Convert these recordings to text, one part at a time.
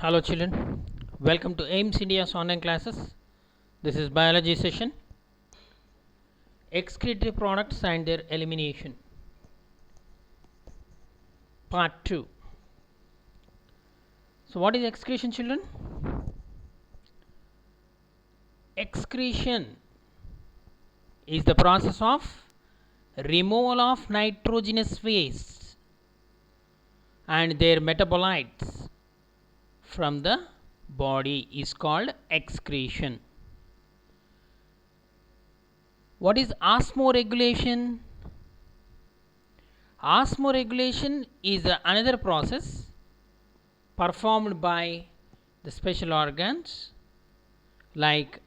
Hello children, welcome to AIMS India's online classes. This is biology session, excretory products and their elimination, part 2. So what is excretion, children? Excretion is the process of removal of nitrogenous wastes and their metabolites from the body is called excretion. What is osmoregulation? Osmoregulation is another process performed by the special organs like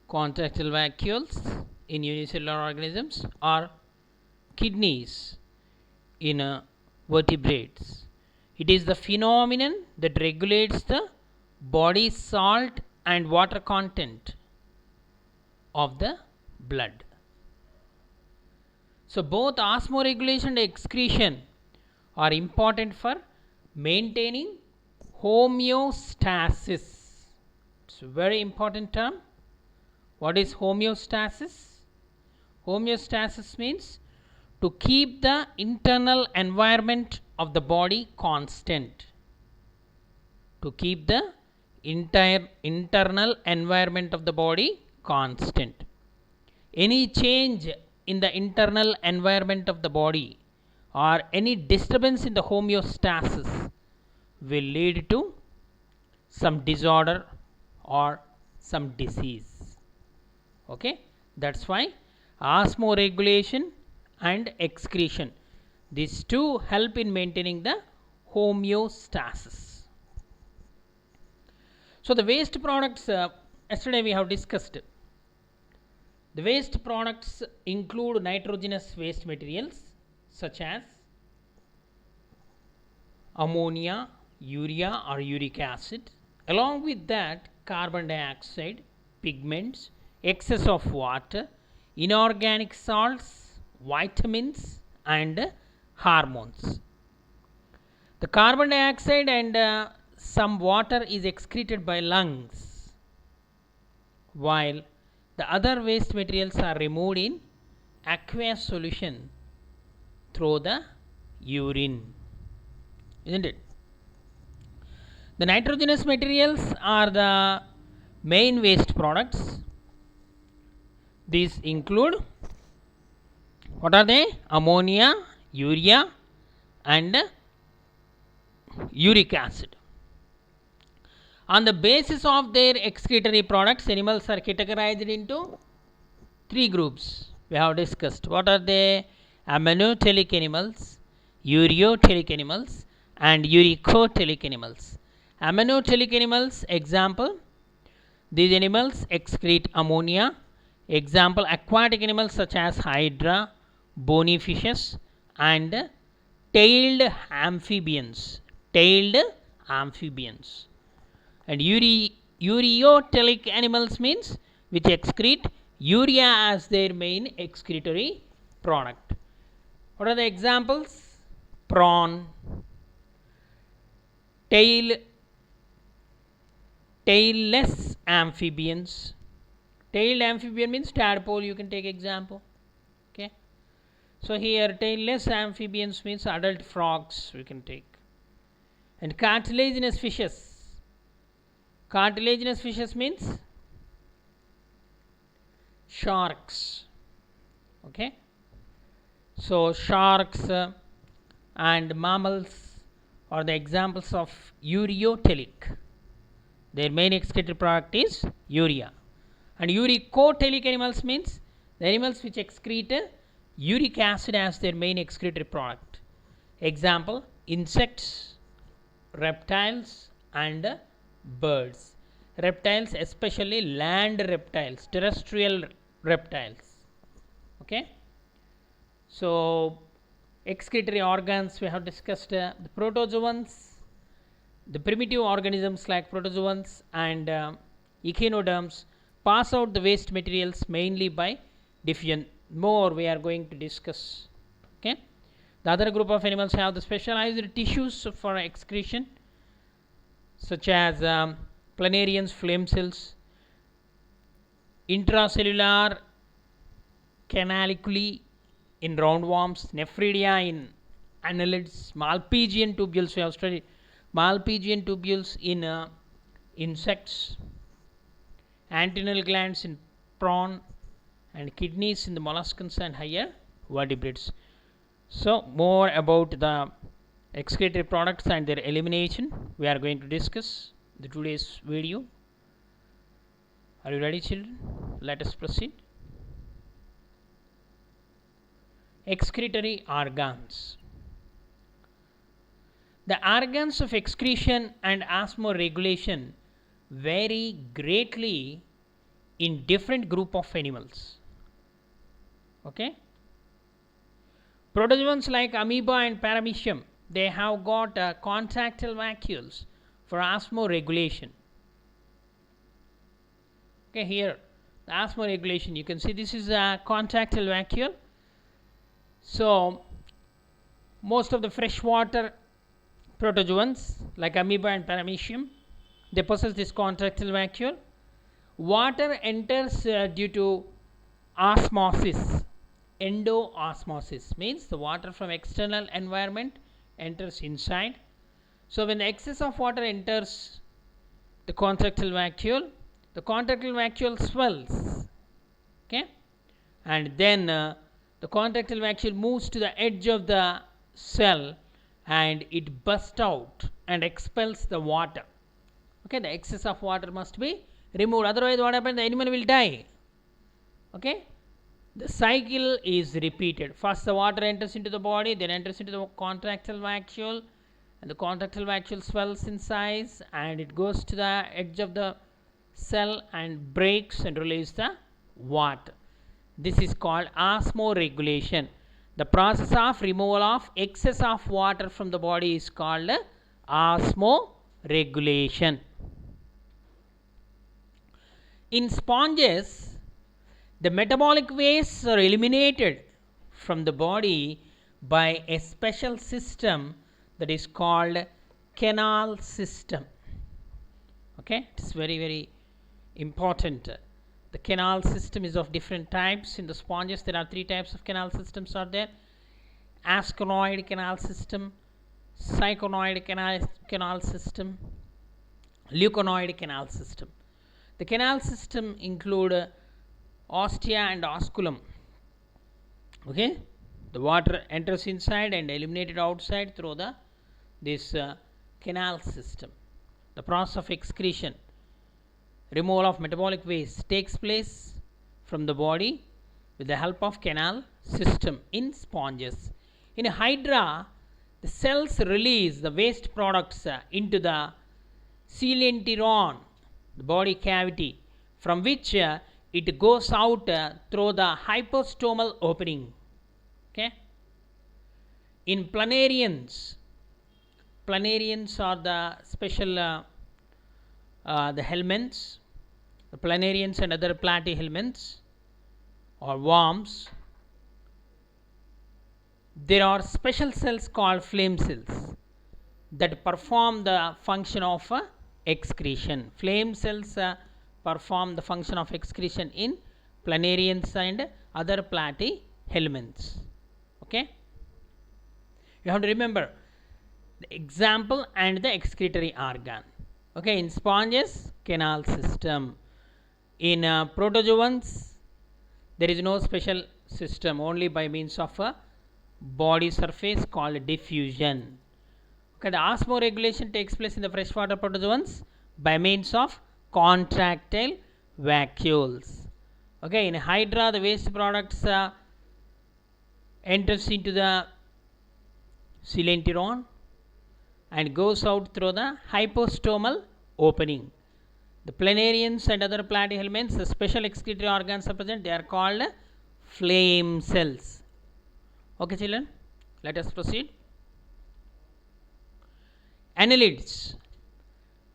contractile vacuoles in unicellular organisms or kidneys in vertebrates. It is the phenomenon that regulates the body salt and water content of the blood. So both osmoregulation and excretion are important for maintaining homeostasis. It's a very important term. What is homeostasis? Homeostasis means to keep the internal environment of the body constant. To keep the internal environment of the body constant. Any change in the internal environment of the body or any disturbance in the homeostasis will lead to some disorder or some disease. Okay, that's why osmoregulation and excretion, these two help in maintaining the homeostasis. So the waste products, yesterday we have discussed. The waste products include nitrogenous waste materials such as ammonia, urea or uric acid. Along with that, carbon dioxide, pigments, excess of water, inorganic salts, vitamins and hormones. The carbon dioxide and some water is excreted by lungs, while the other waste materials are removed in aqueous solution through the urine, isn't it? The nitrogenous materials are the main waste products. These include, what are they? Ammonia, urea and uric acid. On the basis of their excretory products, animals are categorized into three groups. We have discussed. What are they? Ammonotelic animals, ureotelic animals and uricotelic animals. Ammonotelic animals, example, these animals excrete ammonia. Example, aquatic animals such as hydra, bony fishes and tailed amphibians. Tailed amphibians. And ureotelic animals means which excrete urea as their main excretory product. What are the examples? Prawn, tailless amphibians. Tailed amphibian means tadpole, you can take example. Okay. So here tailless amphibians means adult frogs we can take. And cartilaginous fishes. Cartilaginous fishes means sharks. Okay. So sharks and mammals are the examples of ureotelic. Their main excretory product is urea. And uricotelic animals means the animals which excrete uric acid as their main excretory product. Example, insects, reptiles and birds. Reptiles, especially land reptiles, terrestrial reptiles. Okay. So excretory organs we have discussed, the protozoans, the primitive organisms like protozoans and echinoderms pass out the waste materials mainly by diffusion. More we are going to discuss. Okay. The other group of animals have the specialized tissues for excretion such as planarians, flame cells, intracellular canaliculi in roundworms, nephridia in annelids, Malpighian tubules, we have studied Malpighian tubules in insects, antennal glands in prawn, and kidneys in the molluscans and higher vertebrates. So more about the excretory products and their elimination we are going to discuss in today's video. Are you ready, children? Let us proceed. Excretory organs. The organs of excretion and osmoregulation vary greatly in different group of animals. Okay? Protozoans like amoeba and paramecium, they have got contractile vacuoles for osmoregulation. Okay, here the osmoregulation, you can see this is a contractile vacuole. So most of the freshwater protozoans like amoeba and paramecium, they possess this contractile vacuole. Water enters due to osmosis. Endoosmosis means the water from external environment enters inside. So when the excess of water enters the contractile vacuole swells, okay, and then the contractile vacuole moves to the edge of the cell and it bursts out and expels the water. Okay, the excess of water must be removed, otherwise what happens, the animal will die. Okay, the cycle is repeated. First the water enters into the body, then enters into the contractile vacuole, and the contractile vacuole swells in size and it goes to the edge of the cell and breaks and releases the water. This is called osmoregulation. The process of removal of excess of water from the body is called osmoregulation. In sponges, the metabolic wastes are eliminated from the body by a special system that is called canal system. Okay, it is very, very important. The canal system is of different types. In the sponges, there are three types of canal systems are there: asconoid canal system, syconoid canal system, leuconoid canal system. The canal system include ostia and osculum. Okay, the water enters inside and eliminated outside through this canal system. The process of excretion, removal of metabolic waste, takes place from the body with the help of canal system in sponges. In a hydra, the cells release the waste products into the coelenteron, the body cavity, from which it goes out through the hypostomal opening. Okay. In planarians are the special the helminths, the planarians and other platyhelminths or worms. There are special cells called flame cells that perform the function of excretion. Flame cells perform the function of excretion in planarians and other platyhelminths. Okay, you have to remember the example and the excretory organ. Okay, in sponges, canal system. In protozoans, there is no special system, only by means of a body surface called diffusion. Okay, the osmoregulation takes place in the freshwater protozoans by means of contractile vacuoles. Okay, in hydra, the waste products enters into the coelenteron and goes out through the hypostomal opening. The planarians and other platyhelminths, the special excretory organs are present. They are called flame cells. Okay, children, let us proceed. Annelids.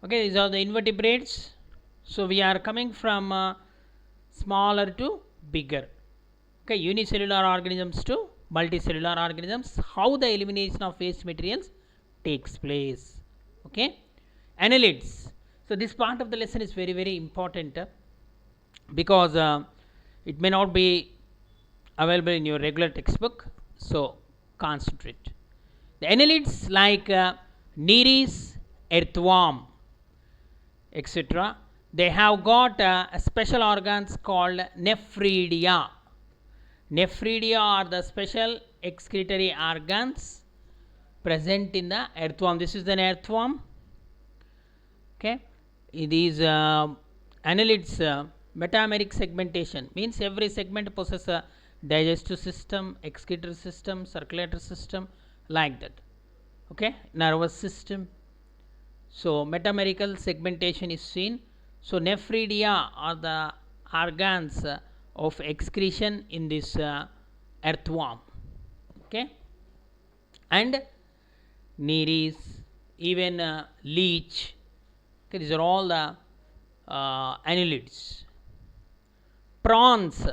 Okay, these are the invertebrates. So we are coming from smaller to bigger. Okay, unicellular organisms to multicellular organisms. How the elimination of waste materials takes place. Okay, Annelids. So this part of the lesson is very, very important because it may not be available in your regular textbook. So concentrate. The annelids like Nereis, earthworm, etc. They have got special organs called nephridia. Nephridia are the special excretory organs present in the earthworm. This is an earthworm. Okay, these annelids metameric segmentation means every segment possesses a digestive system, excretory system, circulatory system, like that. Okay, nervous system. So metamerical segmentation is seen. So nephridia are the organs of excretion in this earthworm. Okay, and Nereis, even leech. Okay, these are all the annelids. Prawns.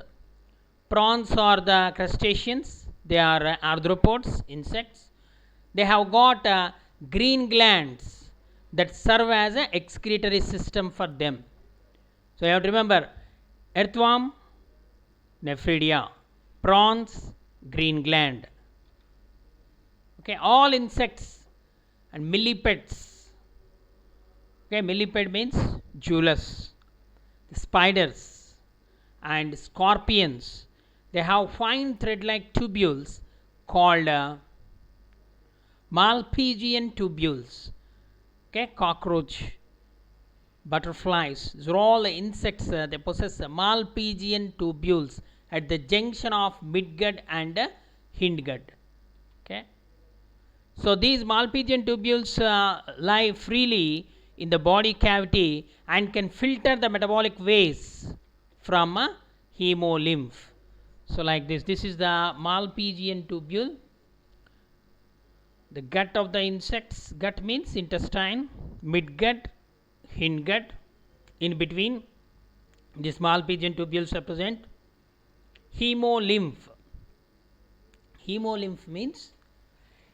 Prawns are the crustaceans. They are arthropods, insects. They have got green glands that serve as an excretory system for them. So you have to remember, earthworm, nephridia, prawns, green gland. Okay, all insects and millipedes. Okay, millipede means jewelers, spiders and scorpions. They have fine thread-like tubules called Malpighian tubules. Okay, cockroach, butterflies. These are all the insects. They possess Malpighian tubules at the junction of midgut and hindgut. Okay. So these Malpighian tubules lie freely in the body cavity and can filter the metabolic waste from hemolymph. So like this is the Malpighian tubule. The gut of the insects, gut means intestine, midgut, hindgut. In between, these Malpighian tubules represent hemolymph. Hemolymph means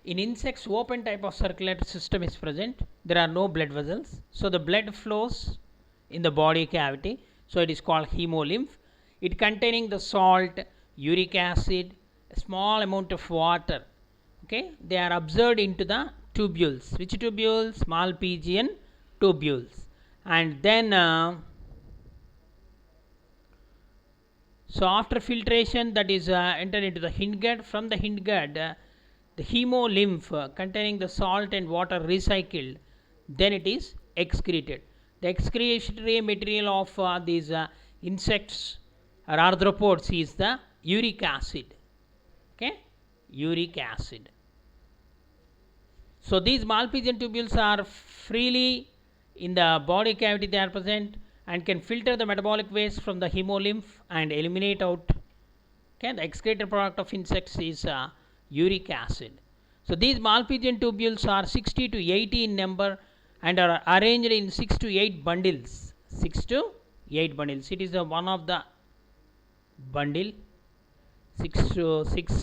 in insects open type of circulatory system is present. There are no blood vessels, so the blood flows in the body cavity, so it is called hemolymph. It containing the salt, uric acid, a small amount of water. Okay, they are absorbed into the tubules. Which tubules? Malpighian tubules. And then so after filtration, that is entered into the hindgut. From the hindgut, the hemolymph containing the salt and water recycled, then it is excreted. The excretory material of these insects or arthropods is the uric acid. Okay, uric acid. So these Malpighian tubules are freely in the body cavity. They are present and can filter the metabolic waste from the hemolymph and eliminate out. Okay, the excreted product of insects is uric acid. So these Malpighian tubules are 60 to 80 in number and are arranged in 6 to 8 bundles. 6 to 8 bundles. It is one of the bundle. 6 to 6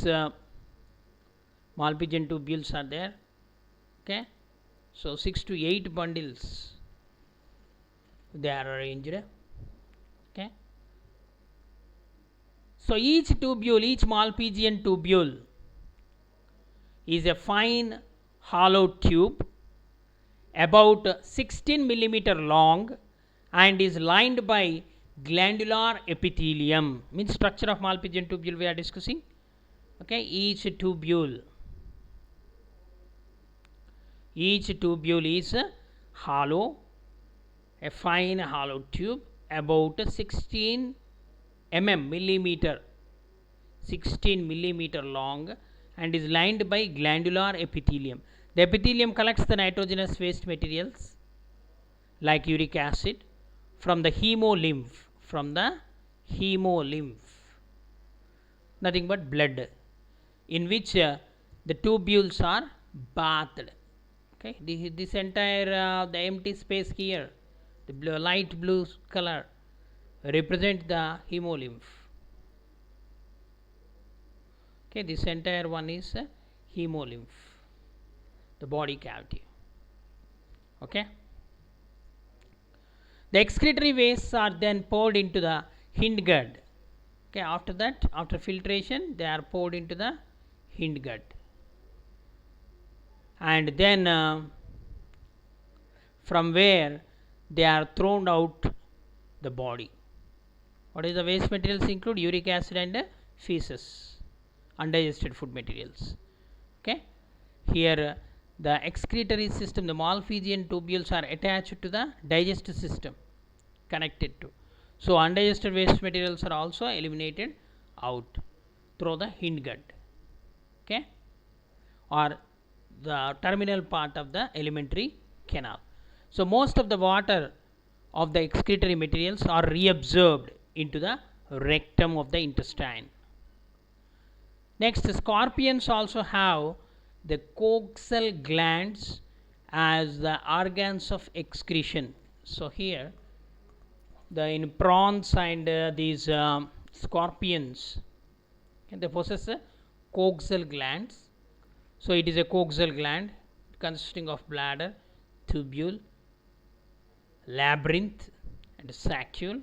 Malpighian tubules are there. Okay, so 6 to 8 bundles they are arranged. Okay, so each tubule, each Malpighian tubule is a fine hollow tube about 16 millimeter long and is lined by glandular epithelium. Means structure of Malpighian tubule we are discussing. Okay, each tubule is hollow, a fine hollow tube about 16 millimeter 16 millimeter long and is lined by glandular epithelium. The epithelium collects the nitrogenous waste materials like uric acid from the hemolymph, nothing but blood, in which the tubules are bathed. Okay, this entire the empty space here, the light blue color represent the hemolymph. Okay, this entire one is hemolymph, the body cavity. Okay, The excretory wastes are then poured into the hindgut. Okay, after that, after filtration, they are poured into the hindgut, and then from where they are thrown out the body. What is the waste materials include? Uric acid and feces, undigested food materials. Okay, here the excretory system, the Malpighian tubules are attached to the digestive system, connected to. So undigested waste materials are also eliminated out through the hindgut, okay, or the terminal part of the alimentary canal. So most of the water of the excretory materials are reabsorbed into the rectum of the intestine. Next, scorpions also have the coxal glands as the organs of excretion. So here, in prawns and these scorpions, they possess coxal glands. So it is a coxal gland consisting of bladder, tubule, labyrinth, and saccule.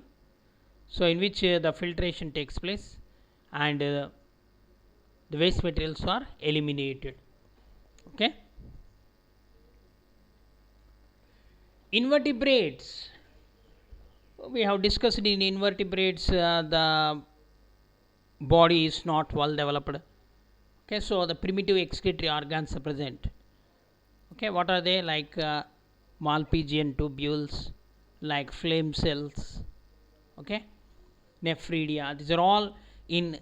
So in which the filtration takes place, and the waste materials are eliminated. Okay. Invertebrates. We have discussed in invertebrates the body is not well developed. Okay, so the primitive excretory organs are present. Okay, what are they? Like Malpighian tubules, like flame cells. Okay, nephridia. These are all in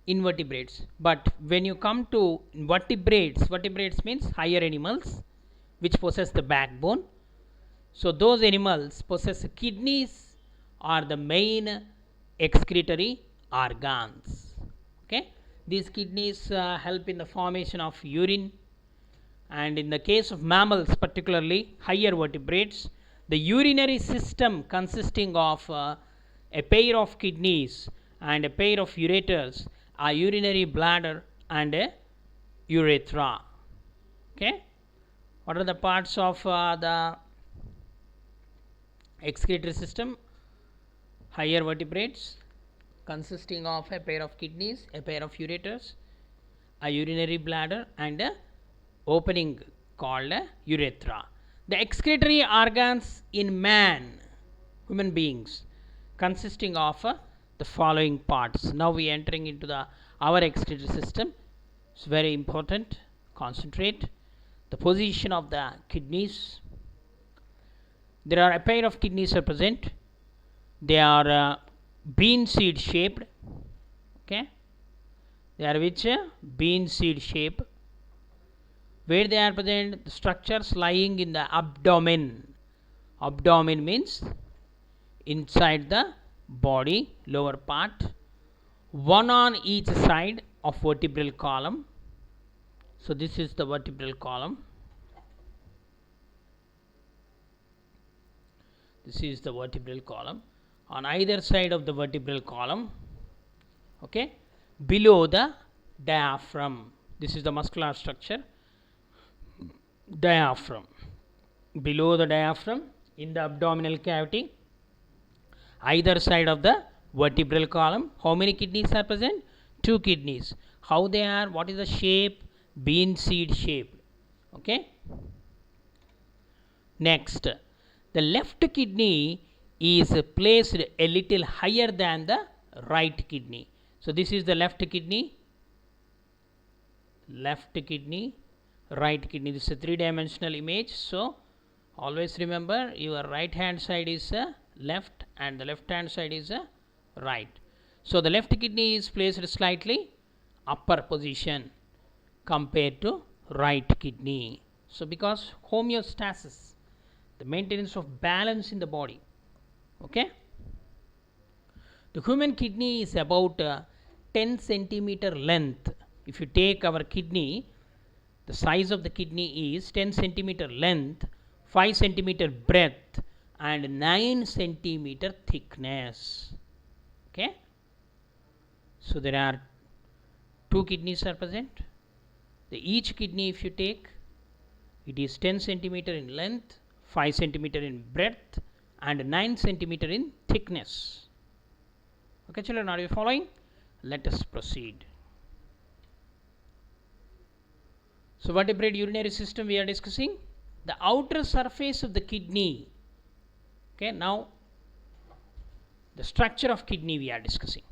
invertebrates. But when you come to vertebrates means higher animals which possess the backbone. So those animals possess kidneys are the main excretory organs. Okay, these kidneys help in the formation of urine, and in the case of mammals, particularly higher vertebrates, the urinary system consisting of a pair of kidneys and a pair of ureters, a urinary bladder and a urethra. Okay, what are the parts of the excretory system? Higher vertebrates consisting of a pair of kidneys, a pair of ureters, a urinary bladder and a opening called a urethra. The excretory organs in human beings, consisting of the following parts. Now we are entering into our excretory system. It's very important. Concentrate. The position of the kidneys. There are a pair of kidneys are present. They are bean seed shaped. Okay, they are which bean seed shape. Where they are present? The structures lying in the abdomen. Abdomen means inside the body, lower part, one on each side of vertebral column. So this is the vertebral column. This is the vertebral column. On either side of the vertebral column, okay, below the diaphragm. This is the muscular structure. Diaphragm. Below the diaphragm, in the abdominal cavity, either side of the vertebral column. How many kidneys are present? 2 kidneys. How they are? What is the shape? Bean seed shape. Okay. Next, the left kidney is placed a little higher than the right kidney. So this is the left kidney, right kidney. This is a 3-dimensional image. So always remember, your right hand side is left and the left hand side is right. So the left kidney is placed slightly upper position compared to right kidney. So because homeostasis, the maintenance of balance in the body. Okay, the human kidney is about 10 centimeter length. If you take our kidney, the size of the kidney is 10 centimeter length, 5 centimeter breadth and 9 centimeter thickness. Okay, so there are 2 kidneys are present. Each kidney, if you take, it is 10 centimeter in length, 5 centimeter in breadth and 9 centimeter in thickness. Okay, children, are you following? Let us proceed. So vertebrate urinary system we are discussing. The outer surface of the kidney. Okay, now the structure of kidney we are discussing.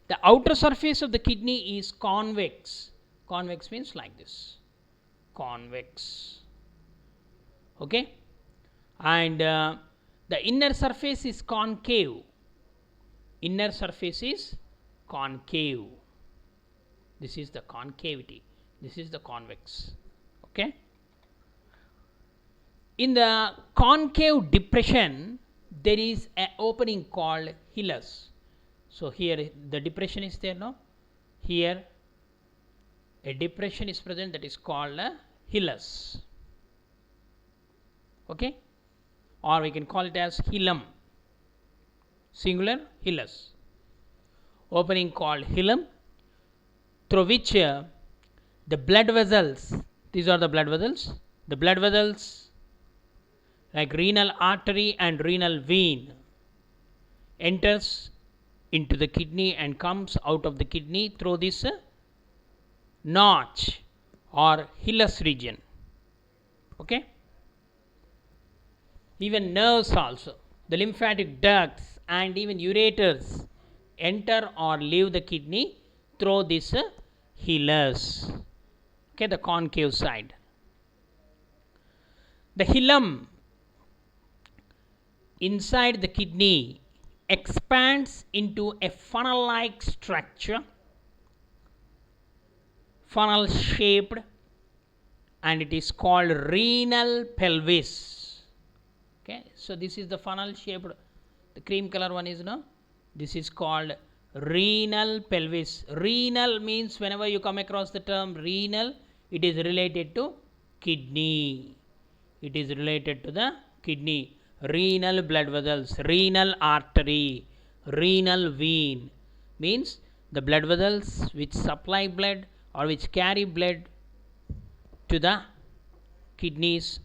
The outer surface of the kidney is convex. Convex means like this. Convex. Okay, and the inner surface is concave. Inner surface is concave. This is the concavity. This is the convex. Okay. In the concave depression, there is an opening called hilus. So here the depression is there now. Here a depression is present, that is called a hilus. Okay, or we can call it as hilum. Singular, hilus. Opening called hilum, through which the blood vessels, these are the blood vessels. The blood vessels like renal artery and renal vein enters into the kidney and comes out of the kidney through this notch or hilus region. Okay. Even nerves also, the lymphatic ducts and even ureters enter or leave the kidney through this hilus. Okay, the concave side. The hilum inside the kidney expands into a funnel-like structure, funnel shaped, and it is called renal pelvis. Okay, so this is the funnel shaped, the cream color one is no, this is called renal pelvis. Renal means whenever you come across the term renal, it is related to kidney. It is related to the kidney. Renal blood vessels, renal artery, renal vein means the blood vessels which supply blood or which carry blood to the kidneys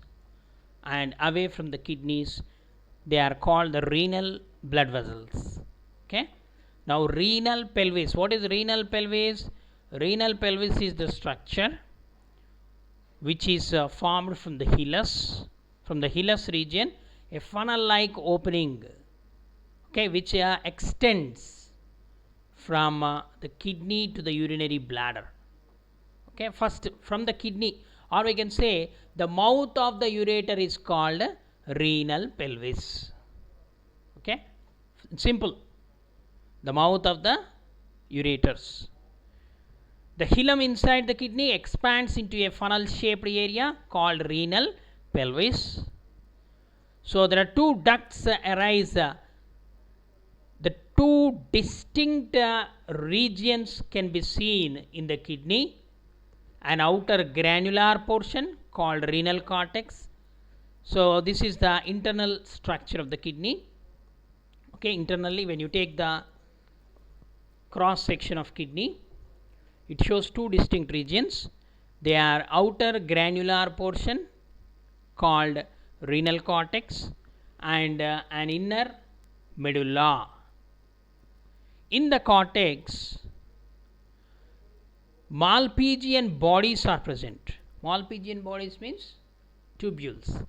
and away from the kidneys, they are called the renal blood vessels. Okay. Now renal pelvis. What is renal pelvis? Renal pelvis is the structure which is formed from the hilus. From the hilus region, a funnel-like opening, okay, which extends from the kidney to the urinary bladder. Okay, first from the kidney, or we can say the mouth of the ureter is called renal pelvis. Okay, simple. The mouth of the ureters. The hilum inside the kidney expands into a funnel-shaped area called renal pelvis. So there are two ducts arise. The two distinct regions can be seen in the kidney. An outer granular portion called renal cortex. So this is the internal structure of the kidney. Okay, internally when you take the cross section of kidney, it shows two distinct regions. They are outer granular portion called renal cortex and an inner medulla. In the cortex, Malpighian bodies are present. Malpighian bodies means tubules.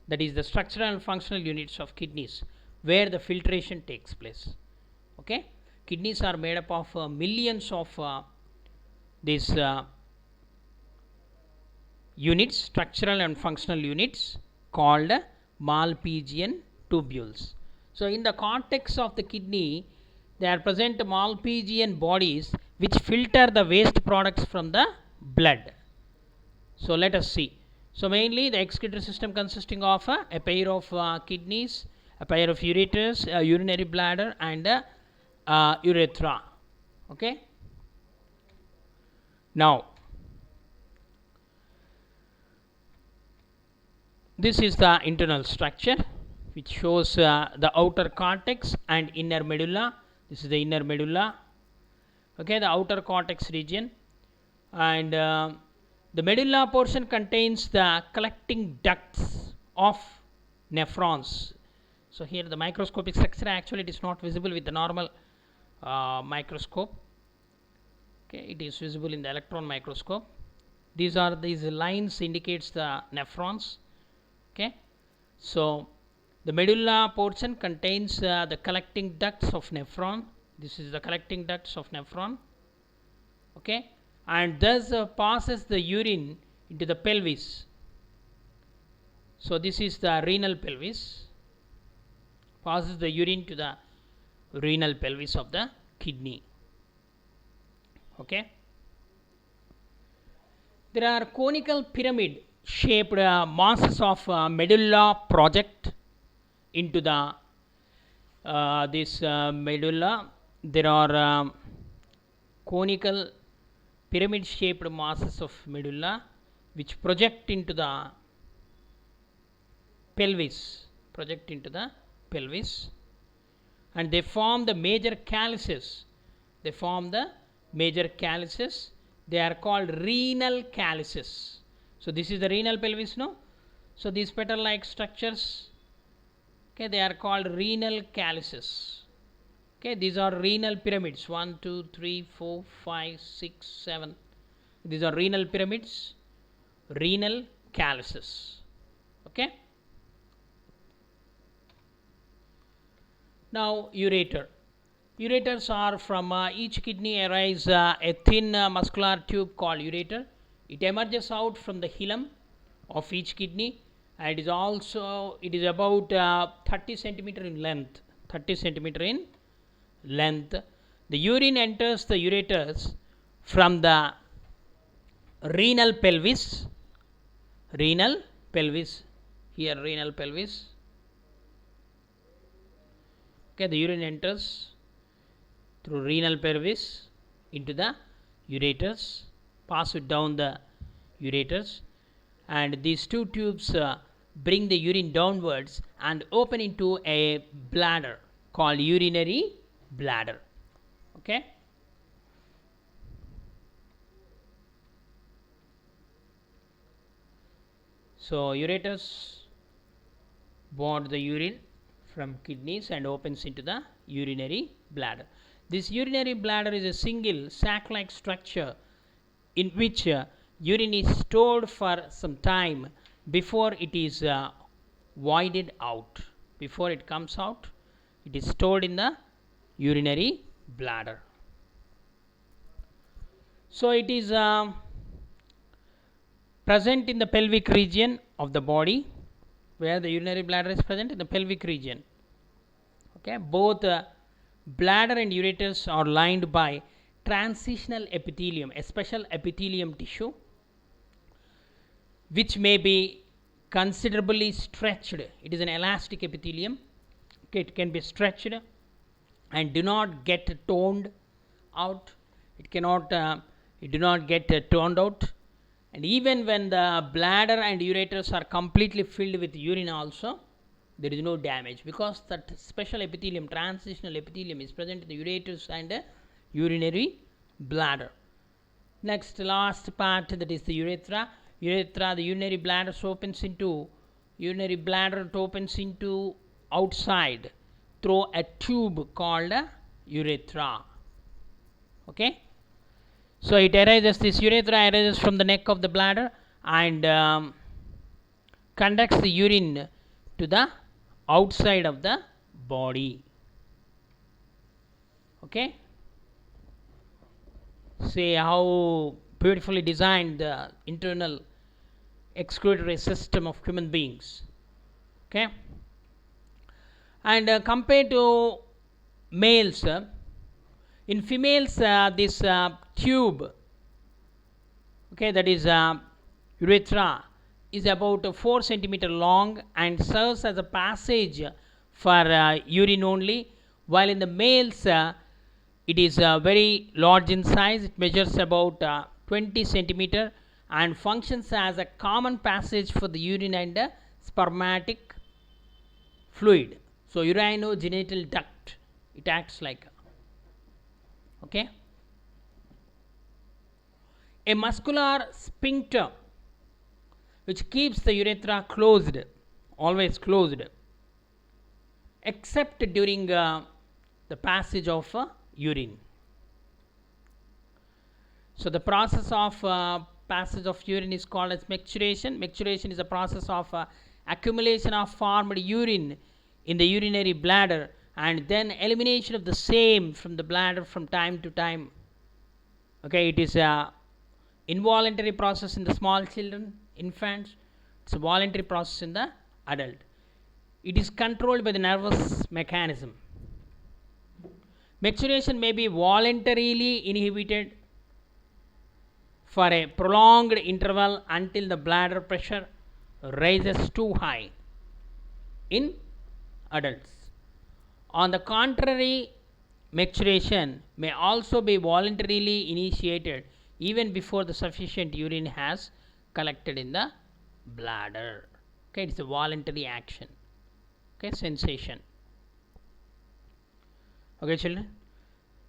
That is the structural and functional units of kidneys where the filtration takes place. Okay, kidneys are made up of millions of these units, structural and functional units called Malpighian tubules. So in the cortex of the kidney, there are present Malpighian bodies which filter the waste products from the blood. So let us see. So mainly the excretory system consisting of a pair of kidneys, a pair of ureters, a urinary bladder and a urethra. Okay. Now this is the internal structure which shows the outer cortex and inner medulla. This is the inner medulla. Okay, the outer cortex region, and the medulla portion contains the collecting ducts of nephrons. So here the microscopic structure, actually it is not visible with the normal microscope. Okay, it is visible in the electron microscope. These lines indicates the nephrons. Okay, so the medulla portion contains the collecting ducts of nephron. This is the collecting ducts of nephron. Okay, and thus passes the urine into the pelvis. So this is the renal pelvis. Passes the urine to the renal pelvis of the kidney. Okay. There are conical pyramid shaped masses of medulla project into the this medulla. There are conical pyramid shaped masses of medulla which project into the pelvis, and they form the major calyces. They are called renal calyces. So this is the renal pelvis, no? So these petal like structures, okay, they are called renal calyces. Okay, these are renal pyramids, 1 2 3 4 5 6 7. These are renal pyramids, renal calyces. Okay. Now ureter. Ureters are from each kidney arise a thin muscular tube called ureter. It emerges out from the hilum of each kidney, and it is about 30 centimeter in length. The urine enters the ureters from the renal pelvis. Here renal pelvis. Okay, the urine enters through renal pelvis into the ureters, pass it down the ureters, and these two tubes bring the urine downwards and open into a bladder called urinary bladder. Okay. So ureters board the urine from kidneys and opens into the urinary bladder. This urinary bladder is a single sac-like structure in which urine is stored for some time before it is voided out. Before it comes out, it is stored in the urinary bladder. So it is present in the pelvic region of the body, where the urinary bladder is present in the pelvic region. Okay, both bladder and ureters are lined by transitional epithelium, a special epithelium tissue which may be considerably stretched. It is an elastic epithelium. Okay, it can be stretched and do not get toned out. It do not get toned out. And even when the bladder and ureters are completely filled with urine also, there is no damage, because that special epithelium, transitional epithelium, is present in the ureters and urinary bladder. Next, last part, that is the urethra. The urinary bladder opens into outside through a tube called urethra. Okay. So this urethra arises from the neck of the bladder and conducts the urine to the outside of the body. Okay. See how beautifully designed the internal excretory system of human beings. Okay. And compared to males, in females, this tube, okay, that is urethra, is about 4 centimeter long and serves as a passage for urine only, while in the males it is very large in size. It measures about 20 centimeter and functions as a common passage for the urine and spermatic fluid. So urinogenital duct, it acts like, okay, a muscular sphincter which keeps the urethra closed, always closed. except during the passage of urine. So the process of passage of urine is called as micturition. Micturition is a process of accumulation of formed urine in the urinary bladder and then elimination of the same from the bladder from time to time. Okay, it is a involuntary process in the small children, infants. It's a voluntary process in the adult. It is controlled by the nervous mechanism. Micturition may be voluntarily inhibited for a prolonged interval until the bladder pressure rises too high in adults. On the contrary, micturition may also be voluntarily initiated even before the sufficient urine has collected in the bladder. Okay, it's a voluntary action. Okay, sensation. Okay, children,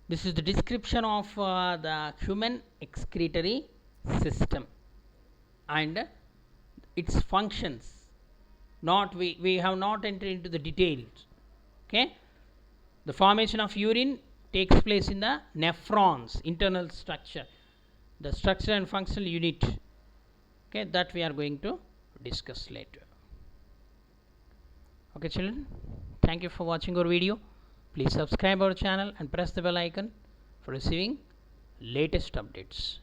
this is the description of the human excretory system and its functions. We have not entered into the details. Okay, the formation of urine takes place in the nephrons, internal structure, the structure and functional unit. Okay, that we are going to discuss later. Okay, children, thank you for watching our video. Please subscribe our channel and press the bell icon for receiving latest updates.